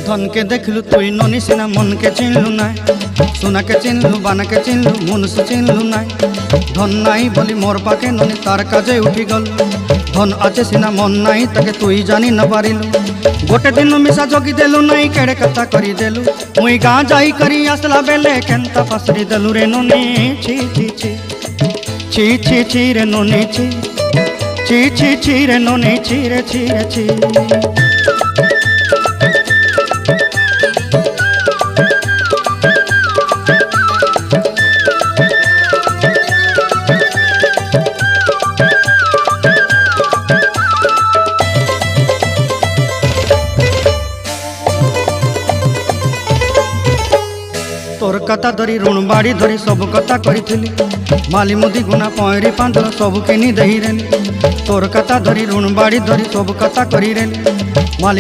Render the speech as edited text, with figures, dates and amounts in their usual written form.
धन के देखलु तुई ननी सिना मन के चिन्हलु ना सोना के चिन्हलु बाना के चिन्हलु मनुष्य चिन्हलु ना धन नाई बोली मोर पाके ननी तार काजे उठी गल धन आचे सिना मन नाई ताके तुई जानी न पारिलु गोटे दिन मिसा जगी देलु नाई केड़े कथा करी देलु मुई गाँ जाई करी आसला बेले केंता पासरी देलु रे ननी छी छी छी छी छी छी रे ननी छी छी छी छी रे ननी छी रे छी रे छी। तोर कथा धरी ऋण बाड़ी धरी सब कथा करी माली मुदी गुना पहरी पांद सब किनी दही रेली तोर कथा धरी ऋण बाड़ी धरी सब कथा करी रेली माली